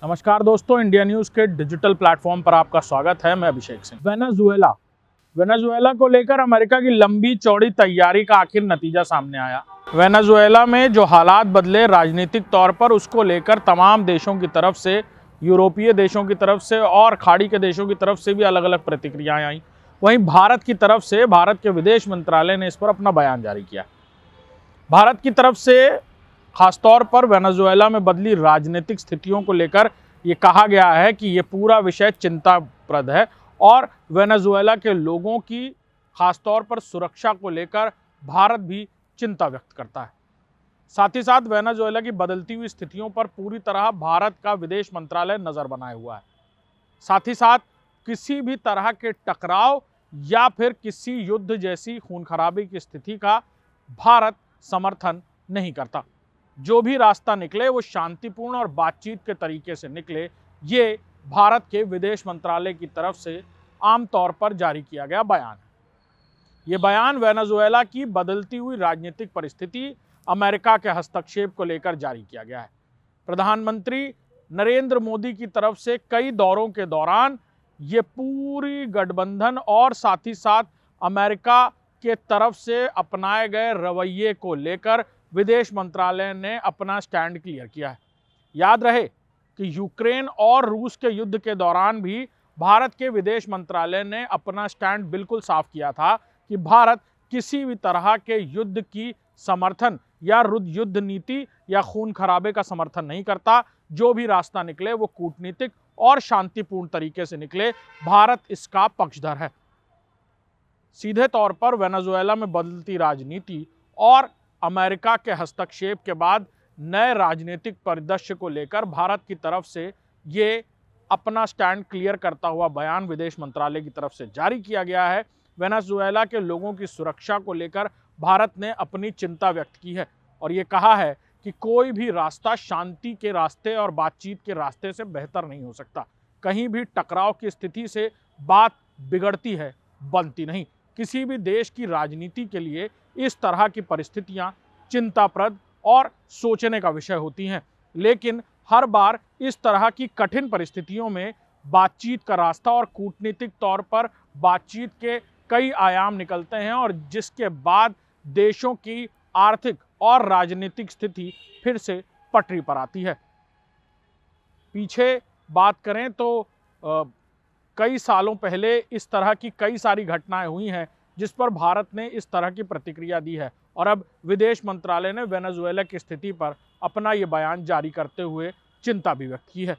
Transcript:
नमस्कार दोस्तों, India news के डिजिटल प्लेटफॉर्म पर आपका स्वागत है। मैं अभिषेक सिंह। वेनेजुएला को लेकर अमेरिका की लंबी चौड़ी तैयारी का आखिर नतीजा सामने आया। वेनेजुएला में जो हालात बदले राजनीतिक तौर पर, उसको लेकर तमाम देशों की तरफ से, यूरोपीय देशों की तरफ से और खाड़ी के देशों की तरफ से भी अलग अलग प्रतिक्रियाएं आई। वहीं भारत की तरफ से, भारत के विदेश मंत्रालय ने इस पर अपना बयान जारी किया। भारत की तरफ से खासतौर पर वेनेजुएला में बदली राजनीतिक स्थितियों को लेकर ये कहा गया है कि ये पूरा विषय चिंताप्रद है और वेनेजुएला के लोगों की खासतौर पर सुरक्षा को लेकर भारत भी चिंता व्यक्त करता है। साथ ही साथ वेनेजुएला की बदलती हुई स्थितियों पर पूरी तरह भारत का विदेश मंत्रालय नजर बनाए हुआ है। साथ ही साथ किसी भी तरह के टकराव या फिर किसी युद्ध जैसी खून खराबे की स्थिति का भारत समर्थन नहीं करता। जो भी रास्ता निकले वो शांतिपूर्ण और बातचीत के तरीके से निकले, ये भारत के विदेश मंत्रालय की तरफ से आमतौर पर जारी किया गया बयान है। ये बयान वेनेजुएला की बदलती हुई राजनीतिक परिस्थिति, अमेरिका के हस्तक्षेप को लेकर जारी किया गया है। प्रधानमंत्री नरेंद्र मोदी की तरफ से कई दौरों के दौरान ये पूरी गठबंधन और साथ ही साथ अमेरिका के तरफ से अपनाए गए रवैये को लेकर विदेश मंत्रालय ने अपना स्टैंड क्लियर किया है। याद रहे कि यूक्रेन और रूस के युद्ध के दौरान भी भारत के विदेश मंत्रालय ने अपना स्टैंड बिल्कुल साफ किया था कि भारत किसी भी तरह के युद्ध की समर्थन या युद्ध नीति या खून खराबे का समर्थन नहीं करता। जो भी रास्ता निकले वो कूटनीतिक और शांतिपूर्ण तरीके से निकले, भारत इसका पक्षधर है। सीधे तौर पर वेनेजुएला में बदलती राजनीति और अमेरिका के हस्तक्षेप के बाद नए राजनीतिक परिदृश्य को लेकर भारत की तरफ से ये अपना स्टैंड क्लियर करता हुआ बयान विदेश मंत्रालय की तरफ से जारी किया गया है। वेनेजुएला के लोगों की सुरक्षा को लेकर भारत ने अपनी चिंता व्यक्त की है और ये कहा है कि कोई भी रास्ता शांति के रास्ते और बातचीत के रास्ते से बेहतर नहीं हो सकता। कहीं भी टकराव की स्थिति से बात बिगड़ती है, बनती नहीं। किसी भी देश की राजनीति के लिए इस तरह की परिस्थितियां चिंताप्रद और सोचने का विषय होती हैं, लेकिन हर बार इस तरह की कठिन परिस्थितियों में बातचीत का रास्ता और कूटनीतिक तौर पर बातचीत के कई आयाम निकलते हैं और जिसके बाद देशों की आर्थिक और राजनीतिक स्थिति फिर से पटरी पर आती है। पीछे बात करें तो कई सालों पहले इस तरह की कई सारी घटनाएं हुई हैं जिस पर भारत ने इस तरह की प्रतिक्रिया दी है और अब विदेश मंत्रालय ने वेनेजुएला की स्थिति पर अपना ये बयान जारी करते हुए चिंता भी व्यक्त की है।